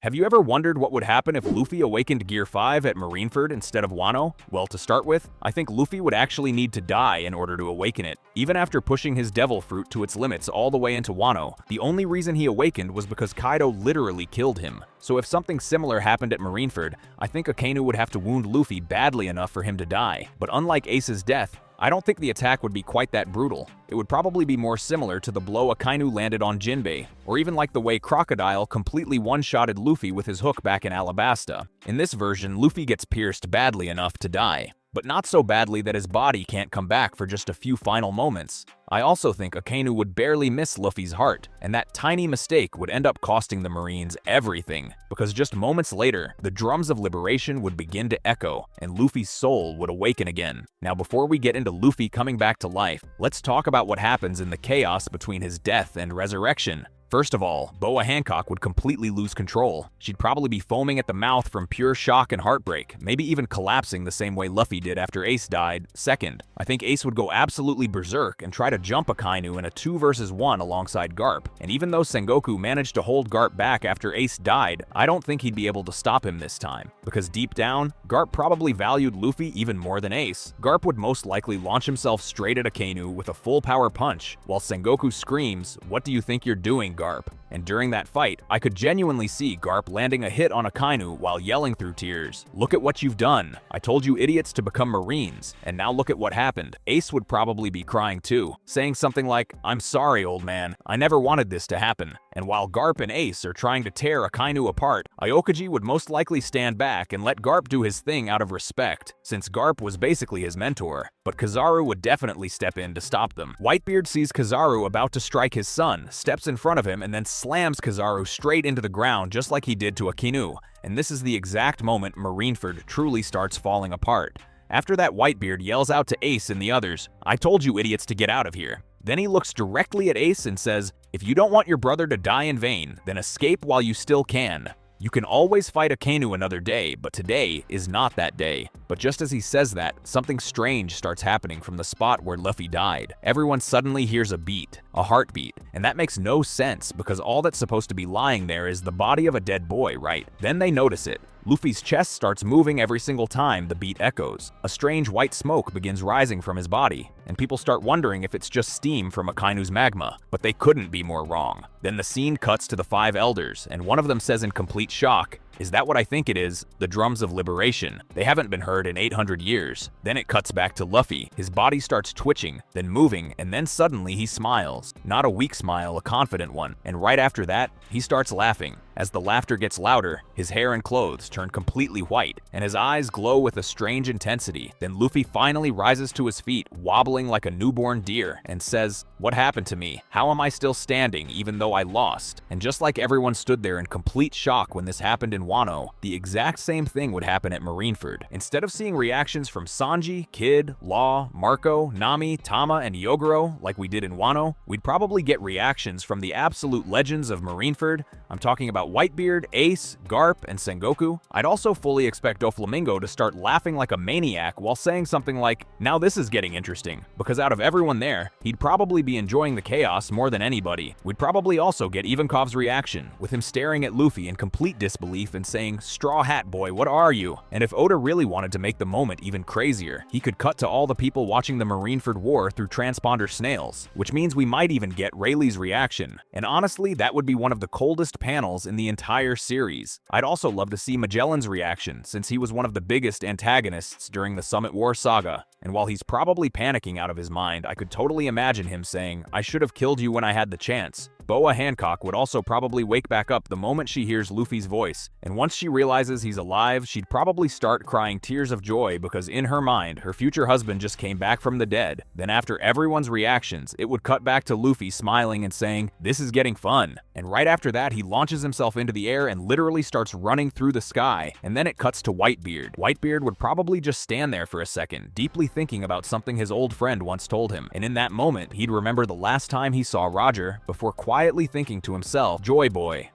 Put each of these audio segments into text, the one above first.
Have you ever wondered what would happen if Luffy awakened Gear 5 at Marineford instead of Wano? Well, to start with, I think Luffy would actually need to die in order to awaken it. Even after pushing his devil fruit to its limits all the way into Wano, the only reason he awakened was because Kaido literally killed him. So if something similar happened at Marineford, I think Akainu would have to wound Luffy badly enough for him to die. But unlike Ace's death, I don't think the attack would be quite that brutal. It would probably be more similar to the blow Akainu landed on Jinbei, or even like the way Crocodile completely one-shotted Luffy with his hook back in Alabasta. In this version, Luffy gets pierced badly enough to die, but not so badly that his body can't come back for just a few final moments. I also think Akainu would barely miss Luffy's heart, and that tiny mistake would end up costing the Marines everything, because just moments later, the drums of liberation would begin to echo, and Luffy's soul would awaken again. Now before we get into Luffy coming back to life, let's talk about what happens in the chaos between his death and resurrection. First of all, Boa Hancock would completely lose control. She'd probably be foaming at the mouth from pure shock and heartbreak, maybe even collapsing the same way Luffy did after Ace died. Second, I think Ace would go absolutely berserk and try to jump Akainu in a 2 versus 1 alongside Garp. And even though Sengoku managed to hold Garp back after Ace died, I don't think he'd be able to stop him this time. Because deep down, Garp probably valued Luffy even more than Ace. Garp would most likely launch himself straight at Akainu with a full power punch, while Sengoku screams, "What do you think you're doing, Garp?" And during that fight, I could genuinely see Garp landing a hit on Akainu while yelling through tears, "Look at what you've done. I told you idiots to become Marines, and now look at what happened." Ace would probably be crying too, saying something like, "I'm sorry, old man. I never wanted this to happen." And while Garp and Ace are trying to tear Akainu apart, Aokaji would most likely stand back and let Garp do his thing out of respect, since Garp was basically his mentor. But Kizaru would definitely step in to stop them. Whitebeard sees Kizaru about to strike his son, steps in front of him, and then slams Kizaru straight into the ground just like he did to Akainu. And this is the exact moment Marineford truly starts falling apart. After that, Whitebeard yells out to Ace and the others, "I told you idiots to get out of here." Then he looks directly at Ace and says, "If you don't want your brother to die in vain, then escape while you still can. You can always fight Akainu another day, but today is not that day." But just as he says that, something strange starts happening from the spot where Luffy died. Everyone suddenly hears a beat, a heartbeat, and that makes no sense because all that's supposed to be lying there is the body of a dead boy, right? Then they notice it. Luffy's chest starts moving every single time the beat echoes. A strange white smoke begins rising from his body, and people start wondering if it's just steam from Akainu's magma, but they couldn't be more wrong. Then the scene cuts to the 5 elders, and one of them says in complete shock, "Is that what I think it is? The drums of liberation. They haven't been heard in 800 years. Then it cuts back to Luffy. His body starts twitching, then moving, and then suddenly he smiles. Not a weak smile, a confident one. And right after that, he starts laughing. As the laughter gets louder, his hair and clothes turn completely white, and his eyes glow with a strange intensity. Then Luffy finally rises to his feet, wobbling like a newborn deer, and says, "What happened to me? How am I still standing even though I lost?" And just like everyone stood there in complete shock when this happened in Wano, the exact same thing would happen at Marineford. Instead of seeing reactions from Sanji, Kid, Law, Marco, Nami, Tama, and Yogoro like we did in Wano, we'd probably get reactions from the absolute legends of Marineford. I'm talking about Whitebeard, Ace, Garp, and Sengoku. I'd also fully expect Doflamingo to start laughing like a maniac while saying something like, "Now this is getting interesting," because out of everyone there, he'd probably be enjoying the chaos more than anybody. We'd probably also get Ivankov's reaction, with him staring at Luffy in complete disbelief and saying, "Straw Hat Boy, what are you?" And if Oda really wanted to make the moment even crazier, he could cut to all the people watching the Marineford War through transponder snails, which means we might even get Rayleigh's reaction. And honestly, that would be one of the coldest panels in the entire series. I'd also love to see Magellan's reaction, since he was one of the biggest antagonists during the Summit War saga. And while he's probably panicking out of his mind, I could totally imagine him saying, "I should have killed you when I had the chance." Boa Hancock would also probably wake back up the moment she hears Luffy's voice, and once she realizes he's alive, she'd probably start crying tears of joy because in her mind, her future husband just came back from the dead. Then after everyone's reactions, it would cut back to Luffy smiling and saying, "This is getting fun." And right after that, he launches himself into the air and literally starts running through the sky, and then it cuts to Whitebeard. Whitebeard would probably just stand there for a second, deeply thinking about something his old friend once told him, and in that moment, he'd remember the last time he saw Roger before quietly quietly thinking to himself, Joy Boy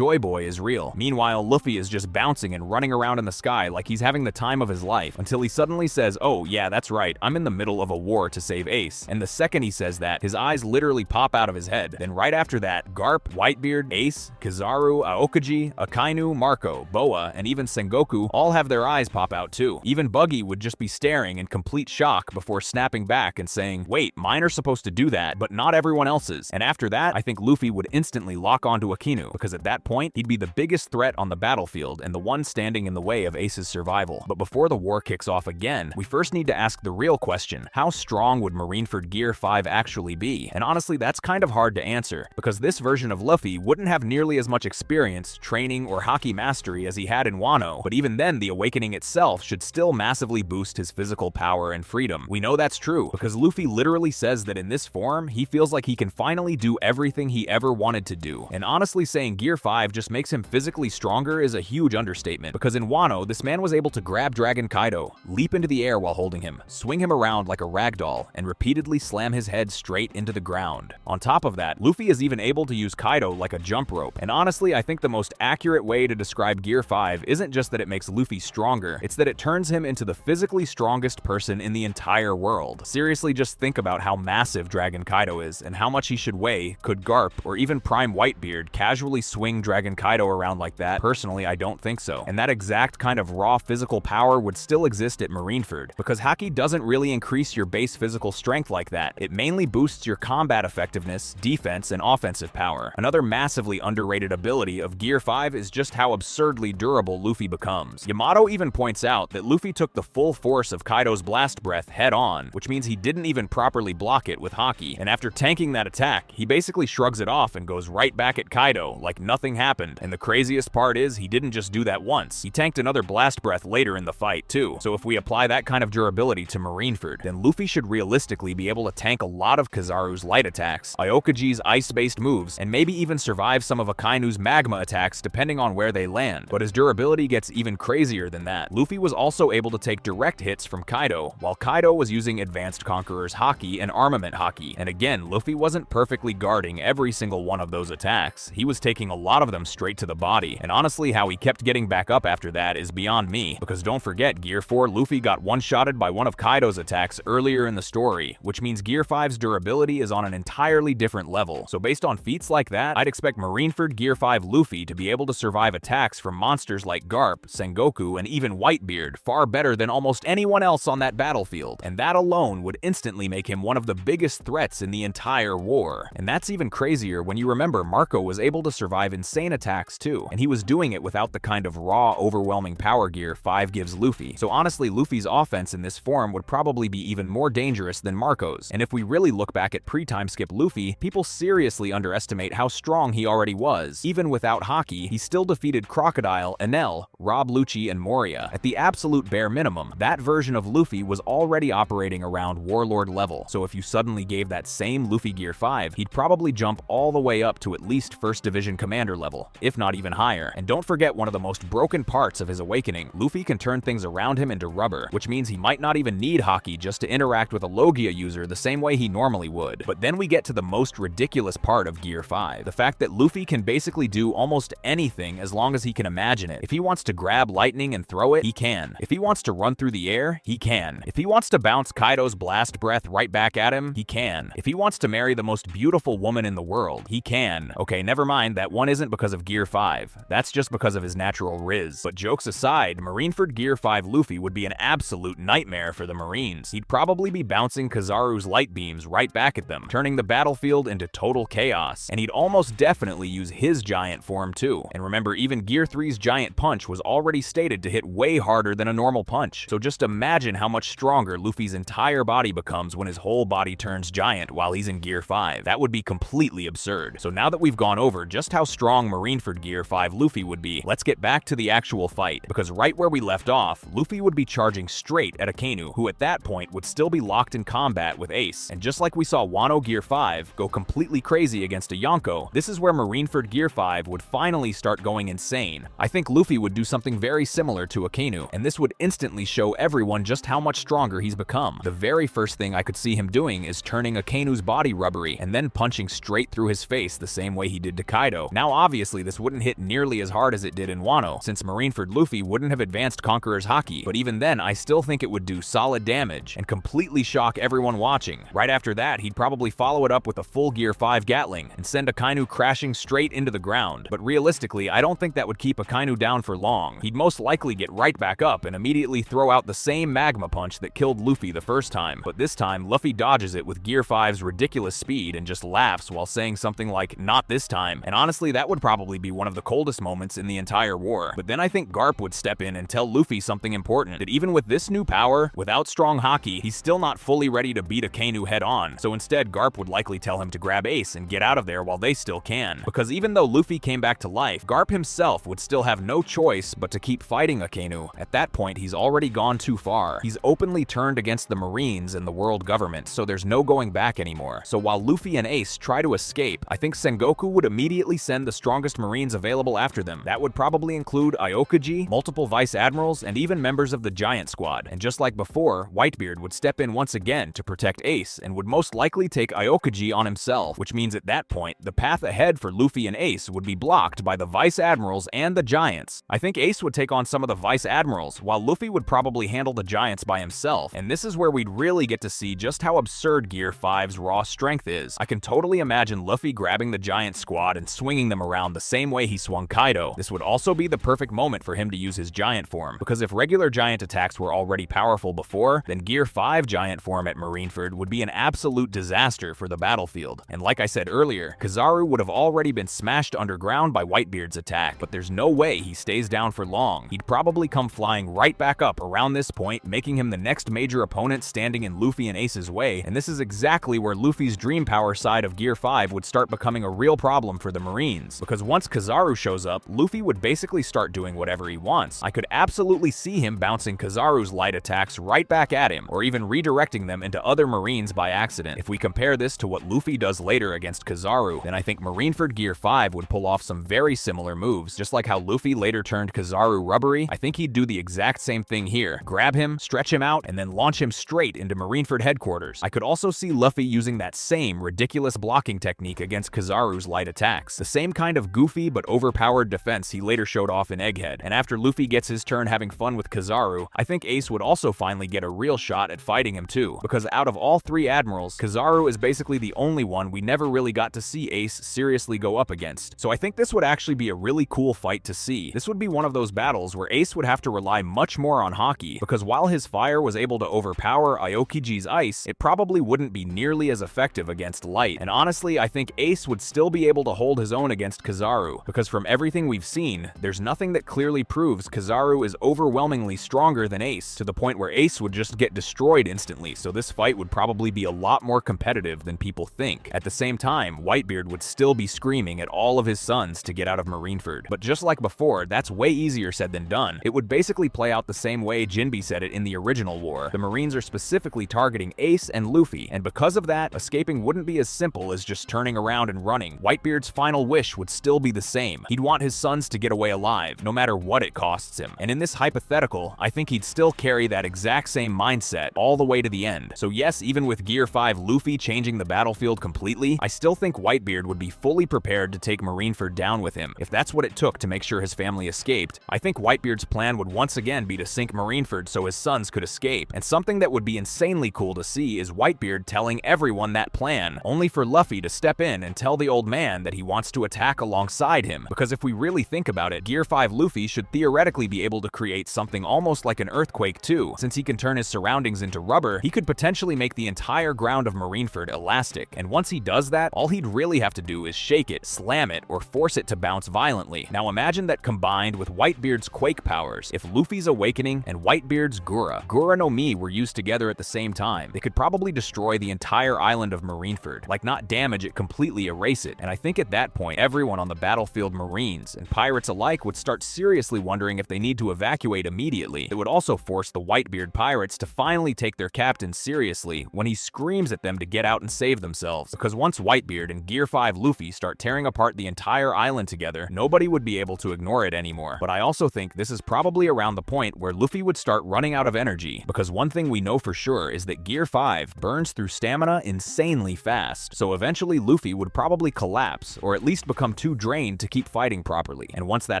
is real. Meanwhile, Luffy is just bouncing and running around in the sky like he's having the time of his life until he suddenly says, oh yeah, that's right, I'm in the middle of a war to save Ace. And the second he says that, his eyes literally pop out of his head. Then right after that, Garp, Whitebeard, Ace, Kizaru, Aokiji, Akainu, Marco, Boa, and even Sengoku all have their eyes pop out too. Even Buggy would just be staring in complete shock before snapping back and saying, wait, mine are supposed to do that, but not everyone else's. And after that, I think Luffy would instantly lock onto Akainu, because at that point, he'd be the biggest threat on the battlefield and the one standing in the way of Ace's survival. But before the war kicks off again, we first need to ask the real question: how strong would Marineford Gear 5 actually be? And honestly, that's kind of hard to answer, because this version of Luffy wouldn't have nearly as much experience, training, or haki mastery as he had in Wano, but even then, the awakening itself should still massively boost his physical power and freedom. We know that's true, because Luffy literally says that in this form, he feels like he can finally do everything he ever wanted to do. And honestly, saying Gear 5 just makes him physically stronger is a huge understatement, because in Wano, this man was able to grab Dragon Kaido, leap into the air while holding him, swing him around like a ragdoll, and repeatedly slam his head straight into the ground. On top of that, Luffy is even able to use Kaido like a jump rope. And honestly, I think the most accurate way to describe Gear 5 isn't just that it makes Luffy stronger, it's that it turns him into the physically strongest person in the entire world. Seriously, just think about how massive Dragon Kaido is and how much he should weigh. Could Garp or even Prime Whitebeard casually swing Dragon Kaido around like that? Personally, I don't think so. And that exact kind of raw physical power would still exist at Marineford, because haki doesn't really increase your base physical strength like that. It mainly boosts your combat effectiveness, defense, and offensive power. Another massively underrated ability of Gear 5 is just how absurdly durable Luffy becomes. Yamato even points out that Luffy took the full force of Kaido's blast breath head on, which means he didn't even properly block it with haki. And after tanking that attack, he basically shrugs it off and goes right back at Kaido like nothing happened. And the craziest part is, he didn't just do that once, he tanked another blast breath later in the fight too. So if we apply that kind of durability to Marineford, then Luffy should realistically be able to tank a lot of Kizaru's light attacks, Aokiji's ice-based moves, and maybe even survive some of Akainu's magma attacks depending on where they land. But his durability gets even crazier than that. Luffy was also able to take direct hits from Kaido, while Kaido was using Advanced Conqueror's haki and Armament haki. And again, Luffy wasn't perfectly guarding every single one of those attacks. He was taking a lot of them straight to the body. And honestly, how he kept getting back up after that is beyond me, because don't forget, Gear 4 Luffy got one-shotted by one of Kaido's attacks earlier in the story, which means Gear 5's durability is on an entirely different level. So based on feats like that, I'd expect Marineford Gear 5 Luffy to be able to survive attacks from monsters like Garp, Sengoku, and even Whitebeard far better than almost anyone else on that battlefield. And that alone would instantly make him one of the biggest threats in the entire war. And that's even crazier when you remember Marco was able to survive insane attacks too, and he was doing it without the kind of raw, overwhelming power Gear 5 gives Luffy. So honestly, Luffy's offense in this form would probably be even more dangerous than Marco's. And if we really look back at pre-time skip Luffy, people seriously underestimate how strong he already was. Even without haki, he still defeated Crocodile, Enel, Rob Lucci, and Moria. At the absolute bare minimum, that version of Luffy was already operating around Warlord level. So if you suddenly gave that same Luffy Gear 5, he'd probably jump all the way up to at least 1st Division Commander level, if not even higher. And don't forget one of the most broken parts of his awakening, Luffy can turn things around him into rubber, which means he might not even need haki just to interact with a Logia user the same way he normally would. But then we get to the most ridiculous part of Gear 5, the fact that Luffy can basically do almost anything as long as he can imagine it. If he wants to grab lightning and throw it, he can. If he wants to run through the air, he can. If he wants to bounce Kaido's blast breath right back at him, he can. If he wants to marry the most beautiful woman in the world, he can. Okay, never mind, that one isn't because of Gear 5. That's just because of his natural riz. But jokes aside, Marineford Gear 5 Luffy would be an absolute nightmare for the Marines. He'd probably be bouncing Kizaru's light beams right back at them, turning the battlefield into total chaos. And he'd almost definitely use his giant form too. And remember, even Gear 3's giant punch was already stated to hit way harder than a normal punch. So just imagine how much stronger Luffy's entire body becomes when his whole body turns giant while he's in Gear 5. That would be completely absurd. So now that we've gone over just how strong Marineford Gear 5 Luffy would be, let's get back to the actual fight, because right where we left off, Luffy would be charging straight at Akainu, who at that point would still be locked in combat with Ace. And just like we saw Wano Gear 5 go completely crazy against a Yonko, this is where Marineford Gear 5 would finally start going insane. I think Luffy would do something very similar to Akainu, and this would instantly show everyone just how much stronger he's become. The very first thing I could see him doing is turning Akainu's body rubbery and then punching straight through his his face the same way he did to Kaido. Now obviously this wouldn't hit nearly as hard as it did in Wano, since Marineford Luffy wouldn't have advanced Conqueror's Haki, but even then I still think it would do solid damage and completely shock everyone watching. Right after that, he'd probably follow it up with a full Gear 5 Gatling and send Akainu crashing straight into the ground. But realistically, I don't think that would keep Akainu down for long. He'd most likely get right back up and immediately throw out the same magma punch that killed Luffy the first time. But this time, Luffy dodges it with Gear 5's ridiculous speed and just laughs while saying something like, "Not this time." And honestly, that would probably be one of the coldest moments in the entire war. But then I think Garp would step in and tell Luffy something important, that even with this new power, without strong Haki, he's still not fully ready to beat Akainu head on. So instead, Garp would likely tell him to grab Ace and get out of there while they still can. Because even though Luffy came back to life, Garp himself would still have no choice but to keep fighting Akainu. At that point, he's already gone too far. He's openly turned against the Marines and the world government, so there's no going back anymore. So while Luffy and Ace try to escape, I think Sengoku would immediately send the strongest Marines available after them. That would probably include Aokaji, multiple Vice Admirals, and even members of the Giant Squad. And just like before, Whitebeard would step in once again to protect Ace and would most likely take Aokaji on himself, which means at that point, the path ahead for Luffy and Ace would be blocked by the Vice Admirals and the Giants. I think Ace would take on some of the Vice Admirals, while Luffy would probably handle the Giants by himself, and this is where we'd really get to see just how absurd Gear 5's raw strength is. I can totally imagine Luffy grabbing the Giant Squad and swinging them around the same way he swung Kaido. This would also be the perfect moment for him to use his Giant form, because if regular Giant attacks were already powerful before, then Gear 5 Giant form at Marineford would be an absolute disaster for the battlefield. And like I said earlier, Kizaru would have already been smashed underground by Whitebeard's attack, but there's no way he stays down for long. He'd probably come flying right back up around this point, making him the next major opponent standing in Luffy and Ace's way, and this is exactly where Luffy's dream power side of Gear 5 would start becoming a real problem for the Marines, because once Kizaru shows up, Luffy would basically start doing whatever he wants. I could absolutely see him bouncing Kizaru's light attacks right back at him, or even redirecting them into other Marines by accident. If we compare this to what Luffy does later against Kizaru, then I think Marineford Gear 5 would pull off some very similar moves. Just like how Luffy later turned Kizaru rubbery, I think he'd do the exact same thing here. Grab him, stretch him out, and then launch him straight into Marineford headquarters. I could also see Luffy using that same ridiculous blocking technique against Kizaru's light attacks. The same kind of goofy but overpowered defense he later showed off in Egghead. And after Luffy gets his turn having fun with Kizaru, I think Ace would also finally get a real shot at fighting him too, because out of all three admirals, Kizaru is basically the only one we never really got to see Ace seriously go up against. So I think this would actually be a really cool fight to see. This would be one of those battles where Ace would have to rely much more on Haki, because while his fire was able to overpower Aokiji's ice, it probably wouldn't be nearly as effective against light. And honestly, I think Ace would still be able to hold his own against Kizaru, because from everything we've seen, there's nothing that clearly proves Kizaru is overwhelmingly stronger than Ace, to the point where Ace would just get destroyed instantly, so this fight would probably be a lot more competitive than people think. At the same time, Whitebeard would still be screaming at all of his sons to get out of Marineford. But just like before, that's way easier said than done. It would basically play out the same way Jinbe said it in the original war. The Marines are specifically targeting Ace and Luffy, and because of that, escaping wouldn't be as simple as just turning around and running. Whitebeard's final wish would still be the same. He'd want his sons to get away alive, no matter what it costs him. And in this hypothetical, I think he'd still carry that exact same mindset all the way to the end. So yes, even with Gear 5 Luffy changing the battlefield completely, I still think Whitebeard would be fully prepared to take Marineford down with him. If that's what it took to make sure his family escaped, I think Whitebeard's plan would once again be to sink Marineford so his sons could escape. And something that would be insanely cool to see is Whitebeard telling everyone that plan, only for Luffy to step in and tell the old man that he wants to attack alongside him. Because if we really think about it, Gear 5 Luffy should theoretically be able to create something almost like an earthquake too. Since he can turn his surroundings into rubber, he could potentially make the entire ground of Marineford elastic. And once he does that, all he'd really have to do is shake it, slam it, or force it to bounce violently. Now imagine that combined with Whitebeard's quake powers. If Luffy's awakening and Whitebeard's Gura no Mi were used together at the same time, they could probably destroy the entire island of Marineford. Like, not damage it, completely erase it. And I think at that point, everyone on the battlefield, Marines and pirates alike, would start seriously wondering if they need to evacuate immediately. It would also force the Whitebeard pirates to finally take their captain seriously when he screams at them to get out and save themselves. Because once Whitebeard and Gear 5 Luffy start tearing apart the entire island together, nobody would be able to ignore it anymore. But I also think this is probably around the point where Luffy would start running out of energy, because one thing we know for sure is that Gear 5 burns through stamina insanely fast. So eventually Luffy Luffy would probably collapse, or at least become too drained to keep fighting properly. And once that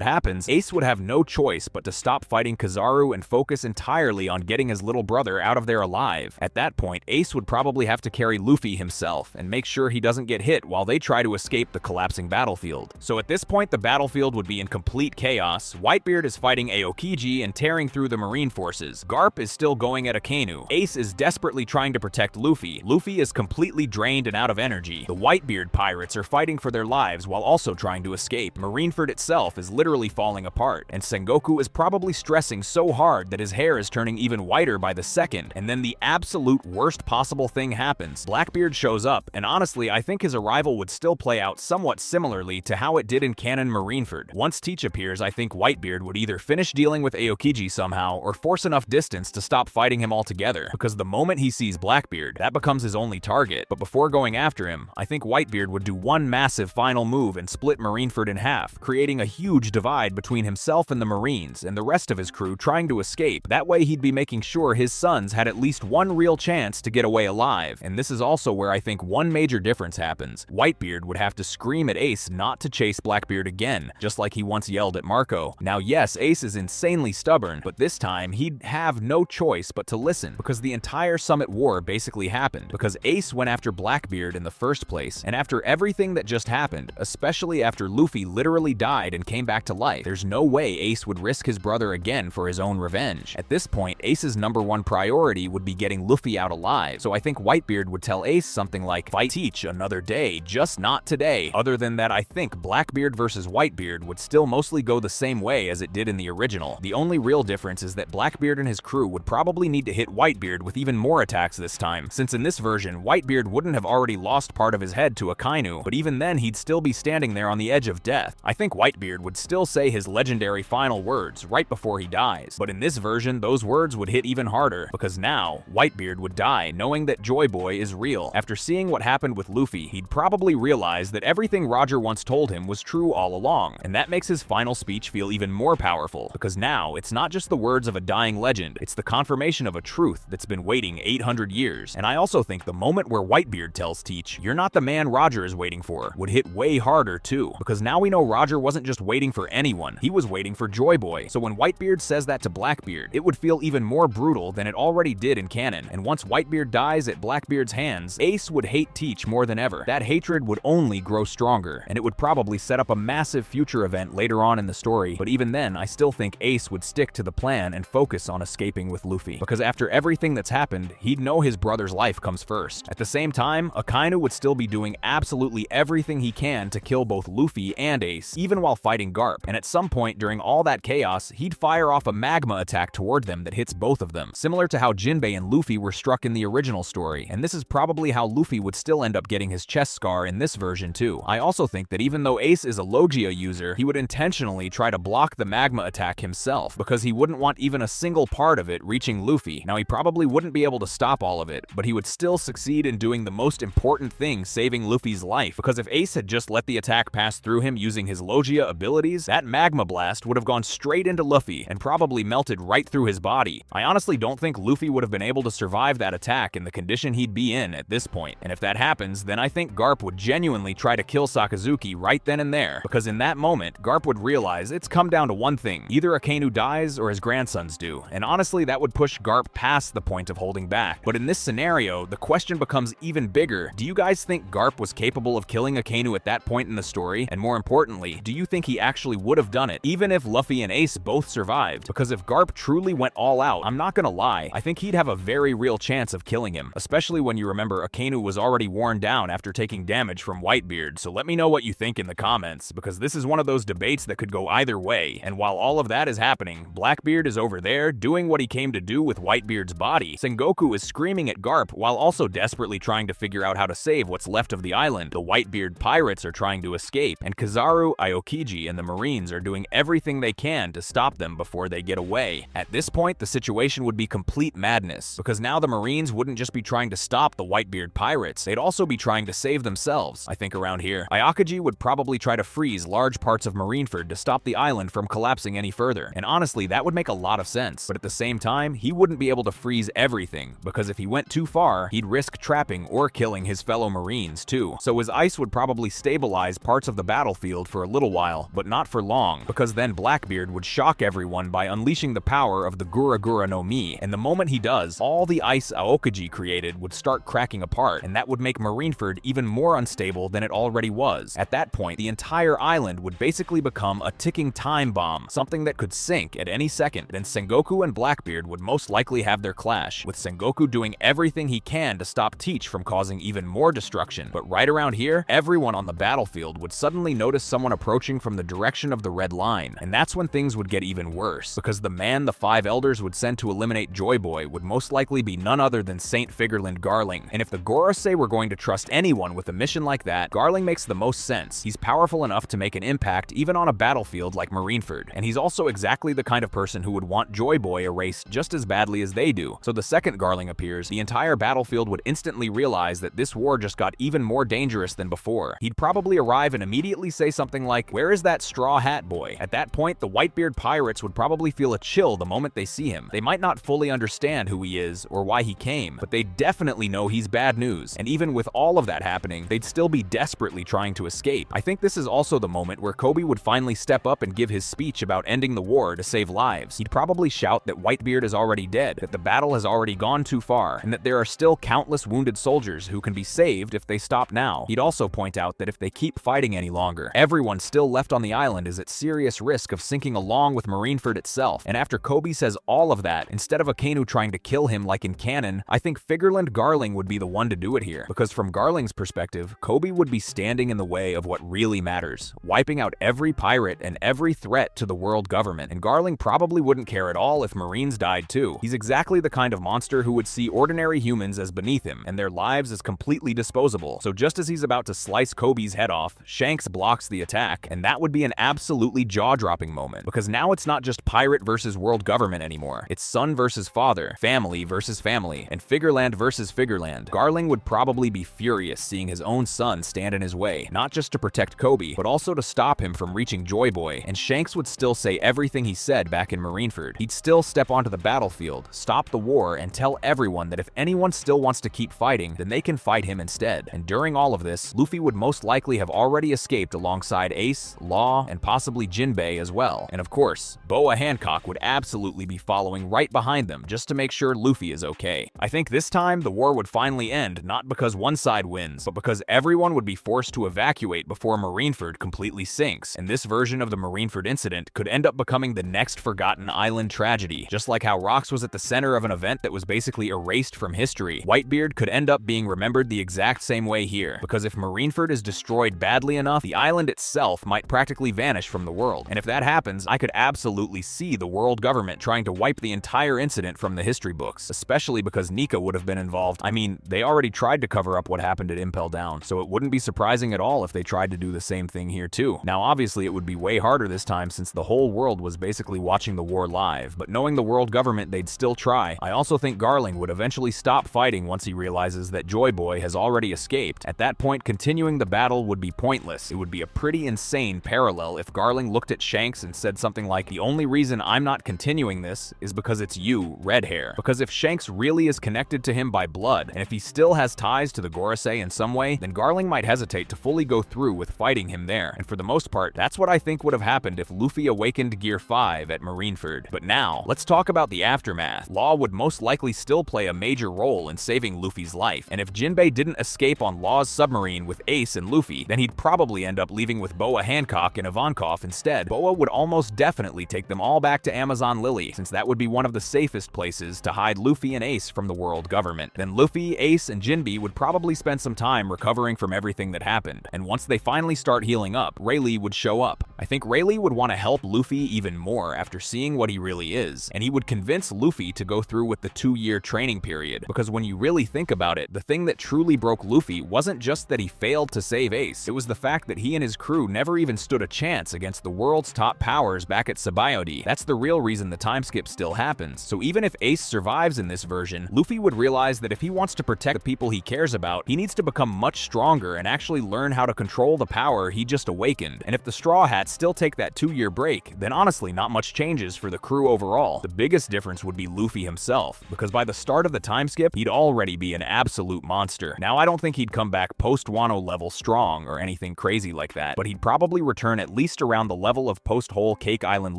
happens, Ace would have no choice but to stop fighting Kizaru and focus entirely on getting his little brother out of there alive. At that point, Ace would probably have to carry Luffy himself and make sure he doesn't get hit while they try to escape the collapsing battlefield. So at this point, the battlefield would be in complete chaos. Whitebeard is fighting Aokiji and tearing through the marine forces. Garp is still going at Akainu. Ace is desperately trying to protect Luffy. Luffy is completely drained and out of energy. The Whitebeard pirates are fighting for their lives while also trying to escape. Marineford itself is literally falling apart, and Sengoku is probably stressing so hard that his hair is turning even whiter by the second. And then the absolute worst possible thing happens. Blackbeard shows up, and honestly, I think his arrival would still play out somewhat similarly to how it did in canon Marineford. Once Teach appears, I think Whitebeard would either finish dealing with Aokiji somehow or force enough distance to stop fighting him altogether, because the moment he sees Blackbeard, that becomes his only target. But before going after him, I think Whitebeard would do one massive final move and split Marineford in half, creating a huge divide between himself and the Marines and the rest of his crew trying to escape. That way he'd be making sure his sons had at least one real chance to get away alive. And this is also where I think one major difference happens. Whitebeard would have to scream at Ace not to chase Blackbeard again, just like he once yelled at Marco. Now yes, Ace is insanely stubborn, but this time he'd have no choice but to listen, because the entire Summit War basically happened because Ace went after Blackbeard in the first place, and after everything that just happened, especially after Luffy literally died and came back to life, there's no way Ace would risk his brother again for his own revenge. At this point, Ace's #1 priority would be getting Luffy out alive, so I think Whitebeard would tell Ace something like, "Fight Teach another day, just not today." Other than that, I think Blackbeard versus Whitebeard would still mostly go the same way as it did in the original. The only real difference is that Blackbeard and his crew would probably need to hit Whitebeard with even more attacks this time, since in this version, Whitebeard wouldn't have already lost part of his head to Akainu, but even then he'd still be standing there on the edge of death. I think Whitebeard would still say his legendary final words right before he dies, but in this version, those words would hit even harder, because now, Whitebeard would die knowing that Joy Boy is real. After seeing what happened with Luffy, he'd probably realize that everything Roger once told him was true all along, and that makes his final speech feel even more powerful, because now it's not just the words of a dying legend, it's the confirmation of a truth that's been waiting 800 years. And I also think the moment where Whitebeard tells Teach, "You're not the man Roger is waiting for," would hit way harder too, because now we know Roger wasn't just waiting for anyone, he was waiting for Joy Boy. So when Whitebeard says that to Blackbeard, it would feel even more brutal than it already did in canon. And once Whitebeard dies at Blackbeard's hands, Ace would hate Teach more than ever. That hatred would only grow stronger, and it would probably set up a massive future event later on in the story. But even then, I still think Ace would stick to the plan and focus on escaping with Luffy, because after everything that's happened, he'd know his brother's life comes first. At the same time, Akainu would still be doing absolutely everything he can to kill both Luffy and Ace, even while fighting Garp. And at some point during all that chaos, he'd fire off a magma attack toward them that hits both of them, similar to how Jinbei and Luffy were struck in the original story. And this is probably how Luffy would still end up getting his chest scar in this version too. I also think that even though Ace is a Logia user, he would intentionally try to block the magma attack himself, because he wouldn't want even a single part of it reaching Luffy. Now he probably wouldn't be able to stop all of it, but he would still succeed in doing the most important thing, saving Luffy's life, because if Ace had just let the attack pass through him using his Logia abilities, that magma blast would have gone straight into Luffy and probably melted right through his body. I honestly don't think Luffy would have been able to survive that attack in the condition he'd be in at this point. And if that happens, then I think Garp would genuinely try to kill Sakazuki right then and there, because in that moment, Garp would realize it's come down to one thing: either Akainu dies or his grandsons do. And honestly, that would push Garp past the point of holding back. But in this scenario, the question becomes even bigger. Do you guys think Garp was capable of killing Akainu at that point in the story? And more importantly, do you think he actually would have done it, even if Luffy and Ace both survived? Because if Garp truly went all out, I'm not gonna lie, I think he'd have a very real chance of killing him, especially when you remember Akainu was already worn down after taking damage from Whitebeard. So let me know what you think in the comments, because this is one of those debates that could go either way. And while all of that is happening, Blackbeard is over there doing what he came to do with Whitebeard's body. Sengoku is screaming at Garp while also desperately trying to figure out how to save what's left of the island. The Whitebeard pirates are trying to escape, and Kizaru, Aokiji, and the Marines are doing everything they can to stop them before they get away. At this point, the situation would be complete madness, because now the Marines wouldn't just be trying to stop the Whitebeard pirates, they'd also be trying to save themselves. I think around here, Aokiji would probably try to freeze large parts of Marineford to stop the island from collapsing any further, and honestly, that would make a lot of sense. But at the same time, he wouldn't be able to freeze everything, because if he went too far, he'd risk trapping or killing his fellow Marines too, so his ice would probably stabilize parts of the battlefield for a little while, but not for long, because then Blackbeard would shock everyone by unleashing the power of the Gura Gura no Mi, and the moment he does, all the ice Aokiji created would start cracking apart, and that would make Marineford even more unstable than it already was. At that point, the entire island would basically become a ticking time bomb, something that could sink at any second. Then Sengoku and Blackbeard would most likely have their clash, with Sengoku doing everything he can to stop Teach from causing even more destruction. But right around here, everyone on the battlefield would suddenly notice someone approaching from the direction of the red line, and that's when things would get even worse, because the man the five elders would send to eliminate Joy Boy would most likely be none other than Saint Figurland Garling. And if the Gorosei were going to trust anyone with a mission like that, Garling makes the most sense. He's powerful enough to make an impact even on a battlefield like Marineford, and he's also exactly the kind of person who would want Joy Boy erased just as badly as they do. So the second Garling appears, the entire battlefield would instantly realize that this war just got even more dangerous than before. He'd probably arrive and immediately say something like, "Where is that Straw Hat Boy?" At that point, the Whitebeard pirates would probably feel a chill the moment they see him. They might not fully understand who he is or why he came, but they definitely know he's bad news, and even with all of that happening, they'd still be desperately trying to escape. I think this is also the moment where Kobe would finally step up and give his speech about ending the war to save lives. He'd probably shout that Whitebeard is already dead, that the battle has already gone too far, and that there are still countless wounded soldiers who can be saved if they stop now. He'd also point out that if they keep fighting any longer, everyone still left on the island is at serious risk of sinking along with Marineford itself. And after Kobe says all of that, instead of Akainu trying to kill him like in canon, I think Figurland Garling would be the one to do it here, because from Garling's perspective, Kobe would be standing in the way of what really matters, wiping out every pirate and every threat to the world government, and Garling probably wouldn't care at all if Marines died too. He's exactly the kind of monster who would see ordinary humans as beneath him, and their lives as completely disposable. So just as he's about to slice Kobe's head off, Shanks blocks the attack, and that would be an absolutely jaw-dropping moment, because now it's not just pirate versus world government anymore. It's son versus father, family versus family, and Figureland versus Figureland. Garling would probably be furious seeing his own son stand in his way, not just to protect Kobe, but also to stop him from reaching Joy Boy, and Shanks would still say everything he said back in Marineford. He'd still step onto the battlefield, stop the war, and tell everyone that if anyone still wants to keep fighting, then they can fight him instead. And during all of this, Luffy would most likely have already escaped alongside Ace, Law, and possibly Jinbei as well. And of course, Boa Hancock would absolutely be following right behind them just to make sure Luffy is okay. I think this time the war would finally end, not because one side wins, but because everyone would be forced to evacuate before Marineford completely sinks. And this version of the Marineford incident could end up becoming the next forgotten island tragedy. Just like how Rocks was at the center of an event that was basically erased from history, Whitebeard could end up being remembered the exact same way here, because if Marineford is destroyed badly enough, the island itself might practically vanish from the world. And if that happens, I could absolutely see the world government trying to wipe the entire incident from the history books, especially because Nika would have been involved. I mean, they already tried to cover up what happened at Impel Down, so it wouldn't be surprising at all if they tried to do the same thing here too. Now obviously it would be way harder this time since the whole world was basically watching the war live, but knowing the world government, they'd still try. I also think Garling would eventually stop fighting once he realizes that Joy Boy has already escaped. At that point, continuing the battle would be pointless. It would be a pretty insane parallel if Garling looked at Shanks and said something like, "The only reason I'm not continuing this is because it's you, Red Hair." Because if Shanks really is connected to him by blood, and if he still has ties to the Gorosei in some way, then Garling might hesitate to fully go through with fighting him there. And for the most part, that's what I think would have happened if Luffy awakened Gear 5 at Marineford. But now, let's talk about the aftermath. Law would most likely still play a major role in saving Luffy's life, and if Jinbei didn't escape on Law's submarine with Ace and Luffy, then he'd probably end up leaving with Boa Hancock and Ivankov instead. Boa would almost definitely take them all back to Amazon Lily, since that would be one of the safest places to hide Luffy and Ace from the world government. Then Luffy, Ace, and Jinbei would probably spend some time recovering from everything that happened, and once they finally start healing up, Rayleigh would show up. I think Rayleigh would want to help Luffy even more after seeing what he really is, and he would convince Luffy to go through with the 2-year training period, because when you really think about it, the thing that truly broke Luffy wasn't just that he failed to save Ace, it was the fact that he and his crew never even stood a chance against the world's top powers back at Sabayoti. That's the real reason the time skip still happens. So even if Ace survives in this version, Luffy would realize that if he wants to protect the people he cares about, he needs to become much stronger and actually learn how to control the power he just awakened. And if the Straw Hats still take that 2-year break, then honestly not much changes for the crew overall. The biggest difference would be Luffy himself, because by the start of the time skip, he'd already be an absolute monster. Now I don't think he'd come back post-Wano level strong or anything crazy like that, but he'd probably return at least around the level of post-Whole Cake Island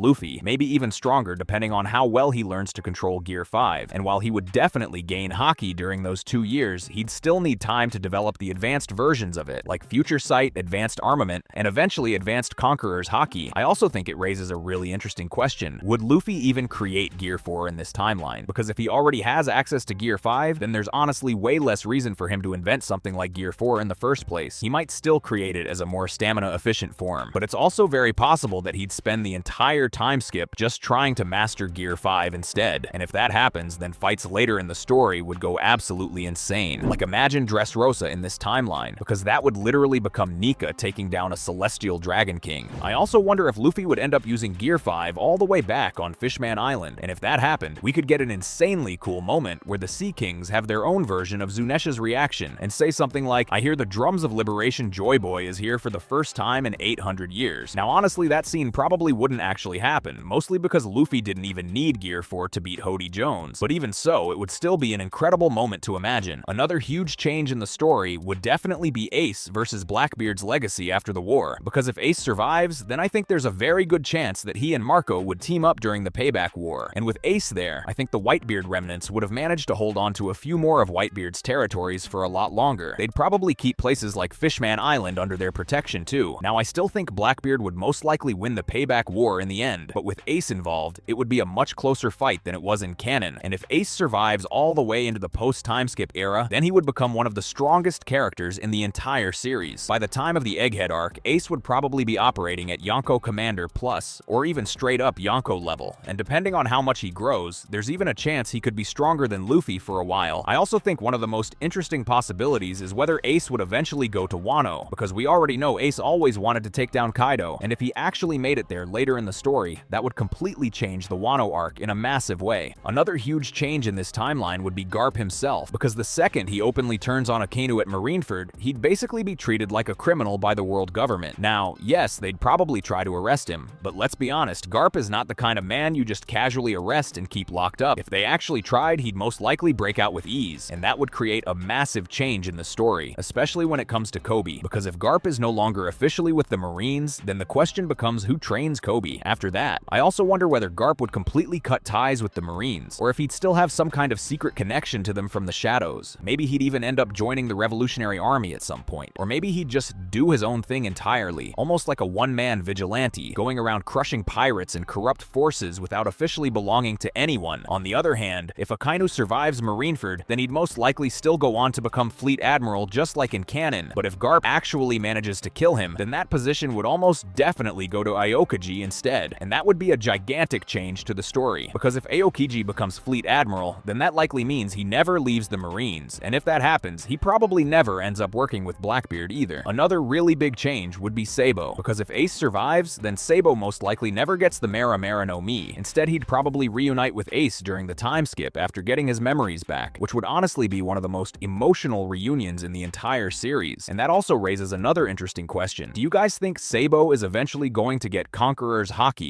Luffy, maybe even stronger depending on how well he learns to control Gear 5. And while he would definitely gain haki during those 2 years, he'd still need time to develop the advanced versions of it, like Future Sight, Advanced Armament, and eventually Advanced Conqueror's Haki. I also think it raises a really interesting question. Would Luffy even create Gear 4 in this timeline? Because if he already has access to Gear 5, then there's honestly way less reason for him to invent something like Gear 4 in the first place. He might still create it as a more stamina-efficient form, but it's also very possible that he'd spend the entire time skip just trying to master Gear 5 instead. And if that happens, then fights later in the story would go absolutely insane. Like imagine Dressrosa in this timeline, because that would literally become Nika taking down a celestial dragon king. I also wonder if Luffy would end up using Gear 5 all the way back on Fishman Island, and if that happened, we could get an insanely cool moment where the Sea Kings have their own version of Zunesha's reaction and say something like, "I hear the drums of liberation Joy Boy is here for the first time in 800 years. Now honestly, that scene probably wouldn't actually happen, mostly because Luffy didn't even need Gear 4 to beat Hody Jones, but even so, it would still be an incredible moment to imagine. Another huge change in the story would definitely be Ace versus Blackbeard's legacy after the war, because if Ace survives, then I think there's a very good chance that he and Marco would team up during the Payback War, and with Ace there, I think the Whitebeard remnants would have managed to hold on to a few more of Whitebeard's territories for a lot longer. They'd probably keep places like Fishman Island under their protection too. Now I still think Blackbeard would most likely win the Payback War in the end, but with Ace involved, it would be a much closer fight than it was in canon, and if Ace survives all the way into the post-timeskip era, then he would become one of the strongest characters in the entire series. By the time of the Egghead arc, Ace would probably be operating at Yonko Commander Plus, or even straight up Yonko level, and depending on how much he grows, there's even a chance he could be stronger than Luffy for a while. I also think one of the most interesting possibilities is whether Ace would eventually go to Wano, because we already know Ace always wanted to take down Kaido, and if he actually made it there later in the story, that would completely change the Wano arc in a massive way. Another huge change in this timeline would be Garp himself, because the second he openly turns on Akainu at Marineford, he'd basically be treated like a criminal by the world government. Now, yes, they'd probably try to arrest him, but let's be honest, Garp is not the kind of man you just casually arrest and keep locked up. If they actually tried, he'd most likely break out with ease, and that would create a massive change in the story, especially when it comes to Kobe, because if Garp is no longer officially with the Marines, then the question becomes who trains Kobe after that. I also wonder whether Garp would completely cut ties with the Marines, or if he'd still have some kind of secret connection to them from the shadows. Maybe he'd even end up joining the Revolutionary Army at some point, or maybe he'd just do his own thing entirely, almost like a one-man vigilante, going around crushing pirates and corrupt forces without officially belonging to anyone. On the other hand, if Akainu survives Marineford, then he'd most likely still go on to become Fleet Admiral just like in canon, but if Garp actually manages to kill him, then that position would almost definitely go to Aokiji instead, and that would be a gigantic change to the story, because if Aokiji becomes Fleet Admiral, then that likely means he never leaves the Marines, and if that happens, he probably never ends up working with Blackbeard either. Another really big change would be Sabo, because if Ace survives, then Sabo most likely never gets the Mera Mera no Mi. Instead, he'd probably reunite with Ace during the time skip after getting his memories back, which would honestly be one of the most emotional reunions in the entire series. And that also raises another interesting question. Do you guys think Sabo is eventually going to get Conqueror's Haki?